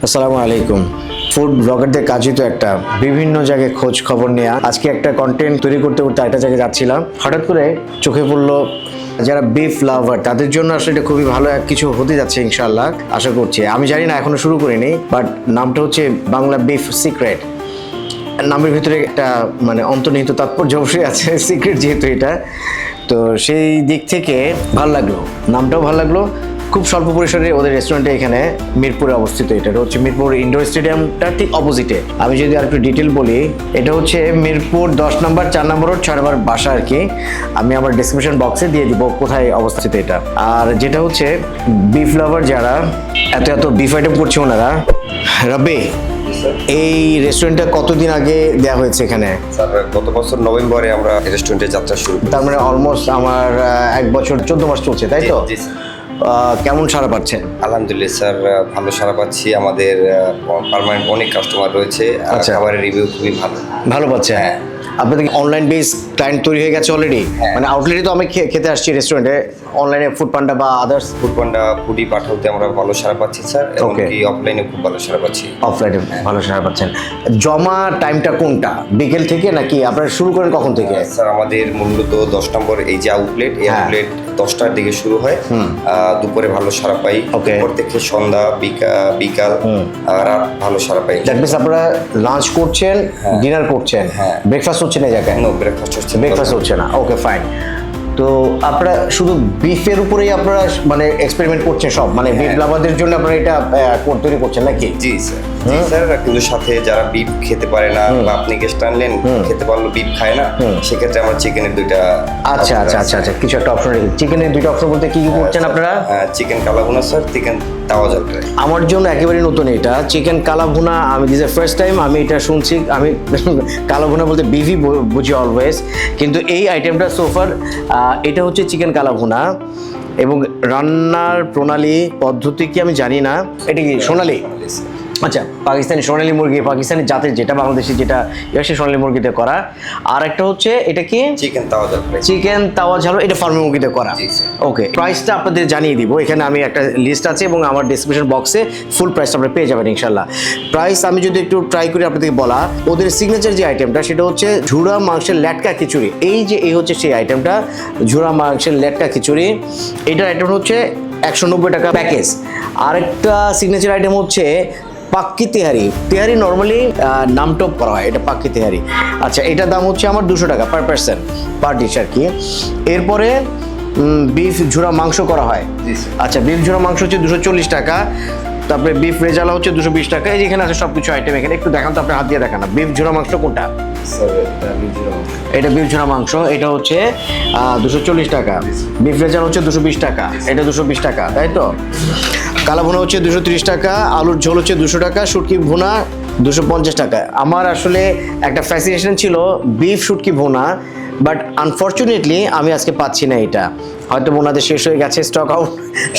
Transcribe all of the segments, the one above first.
আসসালামু আলাইকুম। ফুড ব্লগারদের কাজই তো একটা বিভিন্ন জায়গায় খোঁজ খবর নেওয়া। আজকে একটা কন্টেন্ট তৈরি করতে করতে একটা জায়গায় যাচ্ছিলাম, হঠাৎ করে চোখে পড়লো যারা বিফ লাভার তাদের জন্য আসলে এটা খুবই ভালো এক কিছু হতে যাচ্ছে ইনশাআল্লাহ, আশা করছি। আমি জানি না, এখনো শুরু করিনি, বাট নামটা হচ্ছে বাংলা বিফ সিক্রেট। নামের ভিতরে একটা মানে অন্তর্নিহিত তাৎপর্য অবশ্যই আছে, সিক্রেট যেহেতু এটা, তো সেই দিক থেকে ভালো লাগলো, নামটাও ভালো লাগলো। খুব স্বল্প পরিসরে ওদের রেস্টুরেন্টে এখানে মিরপুরে অবস্থিত। এটা হচ্ছে মিরপুর ইনডোর স্টেডিয়ামটা ঠিক অপোজিটে। আমি যদি আর একটু ডিটেল বলি, এটা হচ্ছে মিরপুর 10 নম্বর 4 নম্বর রোড 6 নম্বর বাসা আর কি। আমি আমার ডেসক্রিপশন বক্সে দিয়ে দিব কোথায় অবস্থিত এটা। আর যেটা হচ্ছে বিফ লাভার যারা এত এত বিফ আইটেম করছে ওনারা। রাব্বি, এই রেস্টুরেন্টটা কতদিন আগে দেওয়া হয়েছে এখানে? স্যার গত বছর নভেম্বরে আমরা রেস্টুরেন্টে যাত্রা শুরু করি। তার মানে অলমোস্ট আমার 1 বছর 14 মাস চলছে, তাই তো? জি স্যার। কেমন সাড়া পাচ্ছেন? আলহামদুলিল্লাহ স্যার, ভালো সাড়া পাচ্ছি। আমাদের পার্মানেন্ট অনেক কাস্টমার রয়েছে। আচ্ছা। খাবারের রিভিউ খুবই ভালো। ভালো পাচ্ছেন? হ্যাঁ। আপনাদের অনলাইন বেস ক্লায়েন্ট তৈরি হয়ে গেছে অলরেডি? হ্যাঁ। মানে আউটলেটে তো আমি খেতে আসছি রেস্টুরেন্টে, অনলাইনে ফুড পান্ডা বা আদার্স ফুড পান্ডা ফুডি পাঠাতে আমরা ভালো সাড়া পাচ্ছি স্যার, এমনকি অফলাইনে খুব ভালো সাড়া পাচ্ছি। অফলাইনে ভালো সাড়া পাচ্ছেন। জমা টাইমটা কোনটা, বিকেল থেকে নাকি আপনারা শুরু করেন কখন থেকে? স্যার আমাদের মূলত 10 নম্বর এই যে আউটলেট, এই হ্যাঁ। আউটলেট 10টার দিকে শুরু হয়। দুপুরে ভালো সাড়া পাই, Okay. দুপুর থেকে সন্ধ্যা বিকাল রাত ভালো সাড়া পাই। দ্যাট মিনস আপনারা লাঞ্চ করছেন, ডিনার করছেন, হ্যাঁ। ব্রেকফাস্ট হচ্ছে না এই জায়গায়? নো ব্রেকফাস্ট হচ্ছে। ব্রেকফাস্ট হচ্ছে না, ওকে ফাইন। তো আপনারা শুধু বিফের উপরেই আপনারা মানে এক্সপেরিমেন্ট করছেন সব, মানে বিফ লাভারদের জন্য আপনারা এটা তৈরি করছেন নাকি? জি স্যার। জি স্যার, কিন্তু সাথে যারা বিফ খেতে পারে না বা আপনি গেস্ট আনলেন খেতে পারলো বিফ খায় না, সেক্ষেত্রে আমরা চিকেনের দুইটা আচ্ছা আচ্ছা আচ্ছা আচ্ছা, কিছু একটা অপশন রেখেছি। চিকেনের দুইটা অপশন বলতে কি কি করছেন আপনারা? চিকেন কালাভুনা স্যার, চিকেন তাওয়া জল ফ্রাই। আমার জন্য একেবারে নতুন এটা চিকেন কালাভুনা। আমি দিস ফার্স্ট টাইম আমি এটা শুনছি। আমি কালাভুনা বলতে বিভি বুঝি অলওয়েজ, কিন্তু এই আইটেমটা সোফার এটা হচ্ছে চিকেন কালাভুনা। এবং রান্নার প্রণালী পদ্ধতি কি আমি জানি না, এটা কি সোনালি? আচ্ছা, পাকিস্তানি সোনালি মুরগি, পাকিস্তানি জাতের যেটা, বাংলাদেশি যেটা সে সোনালি মুরগিতে করা। আর একটা হচ্ছে এটা কি চিকেন তাওয়া জল ফ্রাই। চিকেন তাওয়া ঝাল, এটা ফার্মি মুরগিতে করা। জি, স্যার। ওকে, প্রাইসটা আপনাদের জানিয়ে দিব। এখানে আমি একটা লিস্ট আছে এবং আমার ডেসক্রিপশন বক্সে ফুল প্রাইস আপনারা পেয়ে যাবেন ইনশাল্লাহ। প্রাইস আমি যদি একটু ট্রাই করি আপনাদেরকে বলা, ওদের সিগনেচার যে আইটেমটা সেটা হচ্ছে ঝুড়া মাংসের লেটকা খিচুড়ি। এই হচ্ছে সেই আইটেমটা, ঝুড়া মাংসের লেটকা খিচুড়ি। এটার আইটেম হচ্ছে 190 টাকা প্যাকেজ। আরেকটা সিগনেচার আইটেম হচ্ছে পাক্কি তেহারি। তেহারি নর্মালি নামটপ করা হয়, এটা পাক্কি তেহারি। আচ্ছা, এটার দাম হচ্ছে আমার 200 টাকা পার পার্সন, পার ডিশ আর কি। এরপরে বিফ ঝুড়া মাংস করা হয়। আচ্ছা, বিফ ঝুড়া মাংস হচ্ছে 240 টাকা। তারপরে বিফ রেজালা হচ্ছে 220 টাকা। এই যেখানে আছে সবকিছু আইটেম, এখানে একটু দেখান তো, আপনি হাত দিয়ে দেখান না। বিফ ঝুড়া মাংস কোনটা? এটা বিফ ঝুড়া মাংস, এটা হচ্ছে 240 টাকা। বিফ রেজালা হচ্ছে 220 টাকা, এটা 220 টাকা, তাই তো? কালা ভুনা হচ্ছে 230 টাকা, আলুর ঝোল হচ্ছে 200 টাকা, শুটকি ভুনা 250 টাকা। আমার আসলে একটা ফ্যাসিনেশন ছিল বিফ শুটকি ভুনা, বাট আনফর্চুনেটলি আমি আজকে পাচ্ছি না এটা। হয়তো ওনাদের শেষ হয়ে গেছে, স্টক আউট।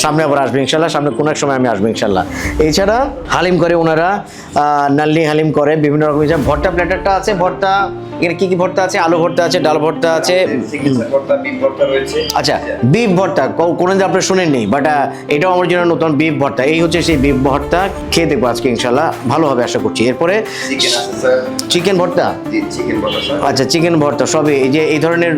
সামনে আবার আসবে ইনশাল্লাহ, সামনে কোনো এক সময় আমি আসবো ইনশাল্লাহ। এছাড়া হালিম করে ওনারা, নাল্লি হালিম করে, বিভিন্ন রকম ভর্তা প্ল্যাটারটা আছে। ভর্তা এখানে কি কি ভর্তা আছে? আলু ভর্তা আছে, ডাল ভর্তা আছে। আচ্ছা, বিফ ভর্তা কোনোদিন আপনারা শোনেননি, বাট এটাও আমার জন্য নতুন। বিফ ভর্তা, এই হচ্ছে সেই বিফ ভর্তা। খেয়ে দেখবো আজকে ইনশাল্লাহ, ভালো হবে আশা করছি। এরপরে চিকেন ভর্তা। আচ্ছা, চিকেন ভর্তা সবই এই যে এই ধরনের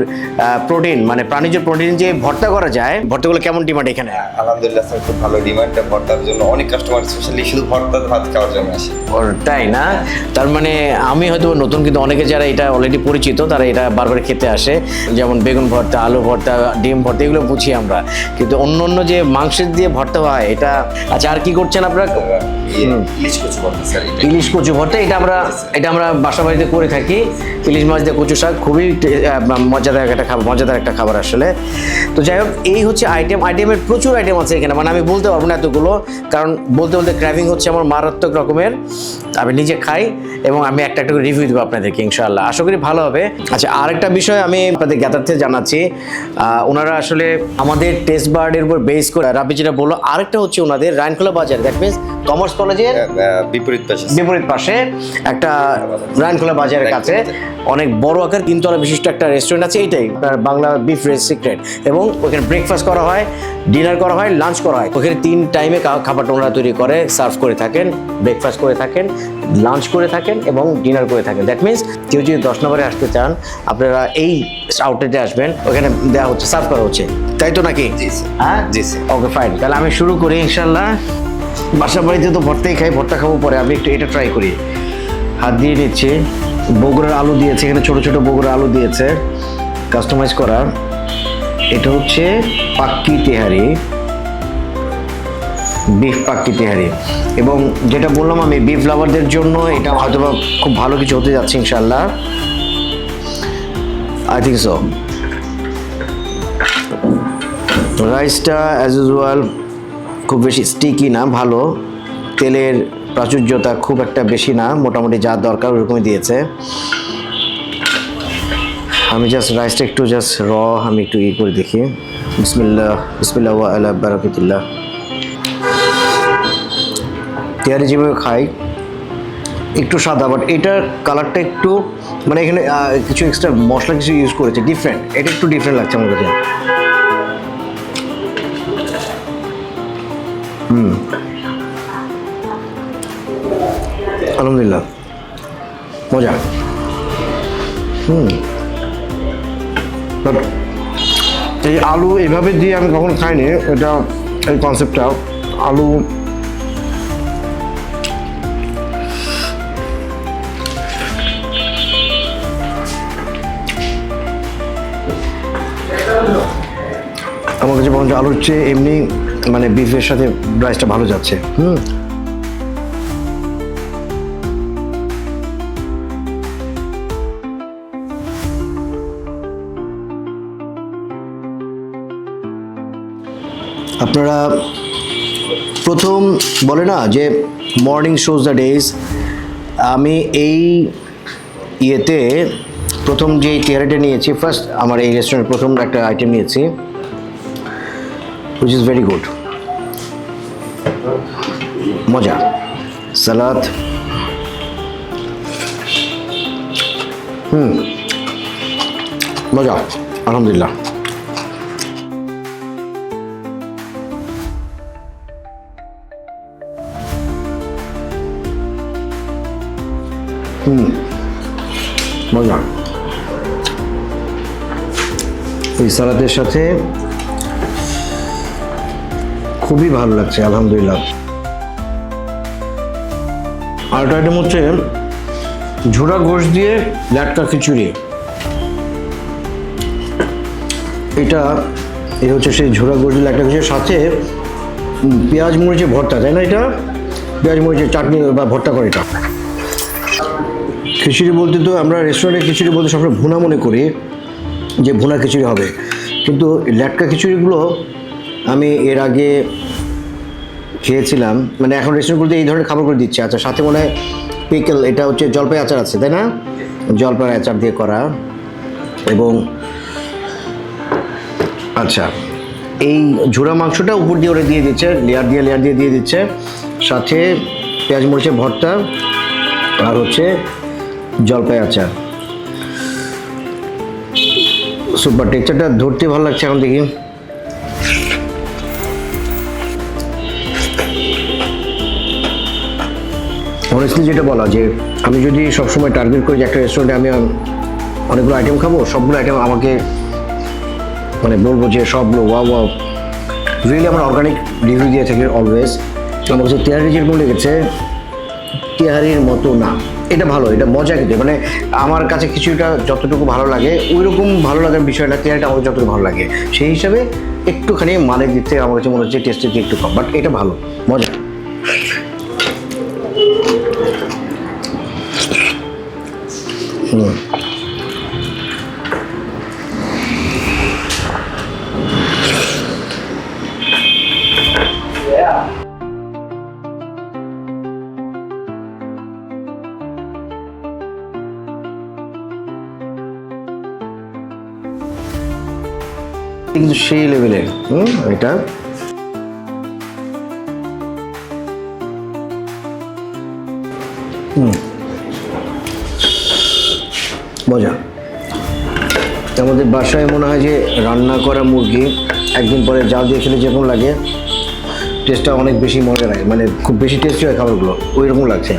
প্রোটিন, মানে প্রাণীজ প্রোটিন যে ভর্তা করা যায়, ভর্তাগুলো কেমন ডিমান্ড এখানে? আলহামদুলিল্লাহ স্যার, খুব ভালো ডিমান্ড ভর্তার জন্য। অনেক কাস্টমার স্পেশালি শুধু ভর্তা ভাত খাওয়ার জন্য আসে। তাই না? তার মানে আমি হয়তো নতুন, কিন্তু অনেকে যারা এটা অলরেডি পরিচিত তারা এটা বারবার খেতে আসে। যেমন বেগুন ভর্তা, আলু ভর্তা, ডিম ভর্তা, এগুলো বুঝি আমরা, কিন্তু অন্য অন্য যে মাংসের দিয়ে ভর্তা হয় এটা। আচ্ছা, আর কি করছেন আপনারা? ইলিশ কচু ভর্তা স্যার। ইলিশ কচু ভর্তা, এটা আমরা বাসা বাড়িতে করে থাকি। ইলিশ মাছ দিয়ে কচু শাক, খুবই মজাদার একটা খাবার আসলে। তো যাই হোক, এই হচ্ছে আইটেমের প্রচুর আইটেম আছে এখানে, মানে আমি বলতে পারবো না এতগুলো, কারণ বলতে বলতে ক্র্যাভিং হচ্ছে আমার মারাত্মক রকমের। আমি নিজে খাই এবং আমি একটা করে রিভিউ দেবো আপনাদেরকে ইনশাআল্লাহ, আশা করি ভালো হবে। আচ্ছা, আরেকটা বিষয় আমি আপনাদের জ্ঞাতার্থে জানাচ্ছি, ওনারা আসলে আমাদের টেস্ট বার্ডের উপর বেস করে রাব্বি যেটা বললো, আরেকটা হচ্ছে ওনাদের রায়নখোলা বাজার, দ্যাট মিনস কমার্স কলেজের বিপরীত পাশে একটা রায়নখোলা বাজারের কাছে অনেক বড় আকার 3 তলা বিশিষ্ট একটা রেস্টুরেন্ট আছে, এইটাই আপনার বাংলা বিফ সিক্রেট। এবং ওখানে ব্রেকফাস্ট করা হয়, ডিনার করা হয়, লাঞ্চ করা হয়। ওখানে 3 টাইমে খাবারটা ওনারা তৈরি করে সার্ভ করে থাকেন, ব্রেকফাস্ট করে থাকেন, লাঞ্চ করে থাকেন এবং ডিনার করে থাকেন। দ্যাট মিনস কেউ যদি 10 নম্বরে আসতে চান আপনারা এই আউটলেটে আসবেন, ওখানে দেওয়া হচ্ছে, সার্ভ করা হচ্ছে, তাই তো নাকি? জি স্যার। হ্যাঁ জি স্যার। ওকে ফাইন, তাহলে আমি শুরু করি ইনশাল্লাহ। বাসা বাড়িতে তো ভর্তাই খাই, ভর্তা খাবো পরে, আমি একটু এটা ট্রাই করি। হাত দিয়ে নিচ্ছি, বগুড়ার আলু দিয়েছে, এখানে ছোট ছোট বগুড়ার আলু দিয়েছে কাস্টমাইজ করা। এটা হচ্ছে পাক্কি তেহারি, বিফ পাক্কি তেহারি। এবং যেটা বললাম আমি বিফ লাভারদের জন্য এটা হয়তো খুব ভালো কিছু হতে যাচ্ছে ইনশাল্লাহ, আই থিঙ্ক সো। রাইসটা অ্যাজ ইউজুয়াল খুব বেশি স্টিকি না, ভালো, তেলের প্রাচুর্যতা খুব একটা বেশি না, মোটামুটি যা দরকার ওরকমই দিয়েছে। আমি জাস্ট রাইসটা একটু জাস্ট আমি একটু করে দেখি। বিসমিল্লাহ বিসমিল্লাহ ওয়া আলা বারাকাতিল্লাহ। তেহারি যেভাবে খাই একটু সাদা, বাট এটার কালারটা একটু মানে এখানে কিছু এক্সট্রা মশলা কিছু ইউজ করেছে, ডিফারেন্ট, এটা একটু ডিফারেন্ট লাগছে আমার কাছে। আলহামদুলিল্লাহ মজা। বাট এই আলু এভাবে দিয়ে আমি কখনো খাইনি, এটা এই কনসেপ্টটা আলু আমার কাছে বরঞ্চ আলুর চেয়ে এমনি মানে বিফের সাথে রাইসটা ভালো যাচ্ছে। আপনারা প্রথম বলে না যে মর্নিং শোজ দ্য ডেজ, আমি এই ইয়েতে প্রথম যে তেহারিটা নিয়েছি, ফার্স্ট আমার এই রেস্টুরেন্টের প্রথম একটা আইটেম নিয়েছি, which is very good, মজা, সালাদ, মজা, আলহামদুলিল্লাহ। মজা, এই সালাদের সাথে খুবই ভালো লাগছে আলহামদুলিল্লাহ। আর একটা আইটেম হচ্ছে ঝোড়া গোশ দিয়ে ল্যাটকা খিচুড়ি। এটা এই হচ্ছে সেই ঝোড়া গোশ দিয়ে ল্যাটকা খিচুড়ির সাথে পেঁয়াজ মরিচের ভর্তা, তাই না? এটা পেঁয়াজ মরিচের চাটনি বা ভর্তা করে। এটা খিচুড়ি বলতে তো আমরা রেস্টুরেন্টে খিচুড়ি বলতে সবসময় ভুনা মনে করি, যে ভুনা খিচুড়ি হবে, কিন্তু ল্যাটকা খিচুড়িগুলো আমি এর আগে খেয়েছিলাম, মানে এখন রেস্টুরেন্টগুলোতে এই ধরনের খাবার করে দিচ্ছে। আচ্ছা, সাথে মনে হয় পিকেল, এটা হচ্ছে জলপাই আচার আছে, তাই না? জলপাই আচার দিয়ে করা। এবং আচ্ছা, এই ঝুরা মাংসটা উপর দিয়ে ওরা দিয়ে দিচ্ছে, লেয়ার দিয়ে দিয়ে দিচ্ছে, সাথে পেঁয়াজ মরিচের ভর্তা আর হচ্ছে জলপাই আচার। সুপার, টেক্সচারটা ধরতে ভালো লাগছে এখন দেখি। অনেস্টলি যেটা বলা, যে আমি যদি সবসময় টার্গেট করি যে একটা রেস্টুরেন্টে আমি অনেকগুলো আইটেম খাবো, সবগুলো আইটেম আমাকে মানে বলবো যে সবগুলো ওয়াও ওয়াও, রিয়েলি আমরা অর্গানিক রিভিউ দিয়ে থাকি অলওয়েজ। আমার কাছে তেহারি যেরকম লেগেছে, তেহারির মতো না, এটা ভালো, এটা মজা খেতে, মানে আমার কাছে কিছুটা যতটুকু ভালো লাগে ওই রকম ভালো লাগার বিষয় না, তেহারিটা আমার যতটুকু ভালো লাগে সেই হিসাবে একটুখানি মানের দিক থেকে আমার কাছে মনে হচ্ছে টেস্টের দিকে একটু কম, বাট এটা ভালো, মজা। কিন্তু সেই লেভেলের এটা বাসায় মনে হয় যে রান্না করা মুরগি একদিন পরে জাল দিয়ে খেলে যেরকম লাগে, টেস্টটা অনেক বেশি মজা লাগে, মানে খুব বেশি টেস্টি হয় খাবারগুলো, ওই রকম লাগছে।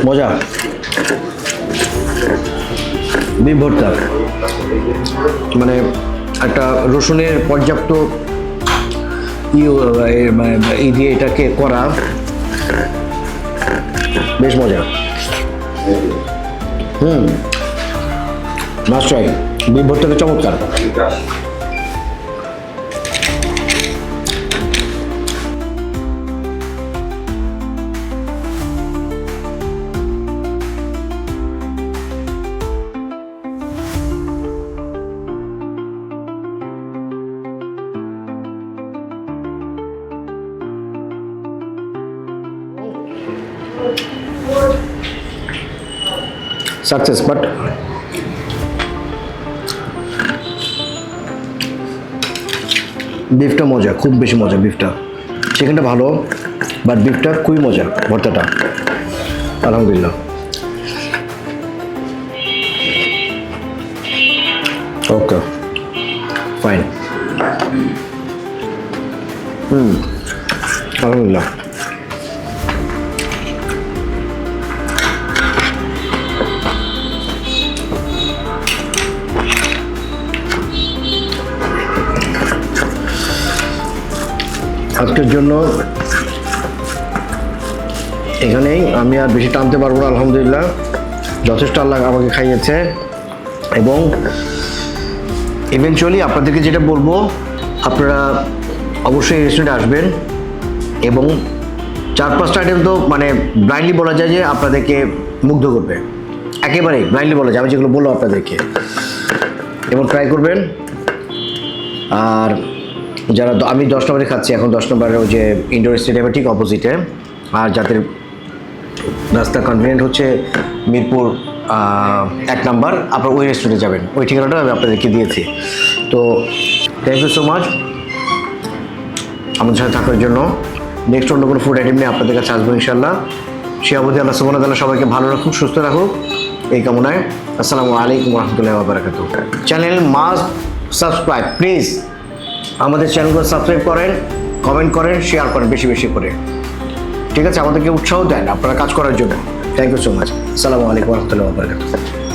মজা। বিফ ভর্তা মানে একটা রসুনের পর্যাপ্ত ই দিয়ে এটাকে করা, বেশ মজা। মাস্ট ট্রাই, বিফ ভর্তাটা চমৎকার। সাকসেস, বাট বিফটা মজা, খুব বেশি মজা বিফটা। চিকেনটা ভালো, বাট বিফটা খুবই মজা, ভর্তাটা আলহামদুলিল্লাহ। ওকে ফাইন, আলহামদুলিল্লাহ। আজকের জন্য এখানেই, আমি আর বেশি টানতে পারবো না। আলহামদুলিল্লাহ যথেষ্ট আল্লাহ আমাকে খাইয়েছে। এবং ইভেনচুয়ালি আপনাদেরকে যেটা বলবো, আপনারা অবশ্যই রেস্টুরেন্টে আসবেন এবং 4-5টা আইটেম তো মানে ব্লাইন্ডলি বলা যায় যে আপনাদেরকে মুগ্ধ করবে, একেবারেই ব্লাইন্ডলি বলা যায়, আমি যেগুলো বললাম আপনাদেরকে, এবং ট্রাই করবেন। আর যারা, আমি 10 নম্বরে খাচ্ছি এখন, 10 নম্বরের ওই যে ইনডোর স্টেডিয়ামের ঠিক অপোজিটে, আর যাদের রাস্তা কনভিনিয়েন্ট হচ্ছে মিরপুর 1 নম্বর, আপনার ওই রেস্টুরেন্টে যাবেন, ওই ঠিকানাটা আমি আপনাদেরকে দিয়েছি। তো থ্যাংক ইউ সো মাচ আমাদের সাথে থাকার জন্য। নেক্সট অন্য কোনো ফুড আইটেম নিয়ে আপনাদের কাছে আসবো ইনশাল্লাহ। সে অবধি আল্লাহ সুবহানাহু ওয়া তাআলা সবাইকে ভালো রাখুক, সুস্থ রাখুক, এই কামনায়। আসসালামু আলাইকুম ওয়া রাহমাতুল্লাহি ওয়া বারাকাতুহু। চ্যানেল মাস্ট সাবস্ক্রাইব, প্লিজ আমাদের চ্যানেলগুলো সাবস্ক্রাইব করেন, কমেন্ট করেন, শেয়ার করেন বেশি বেশি করে, ঠিক আছে? আমাদেরকে উৎসাহ দেন আপনারা কাজ করার জন্য। Thank you so much. আসসালামু আলাইকুম ওয়া রাহমাতুল্লাহি ওয়া বারাকাতুহু।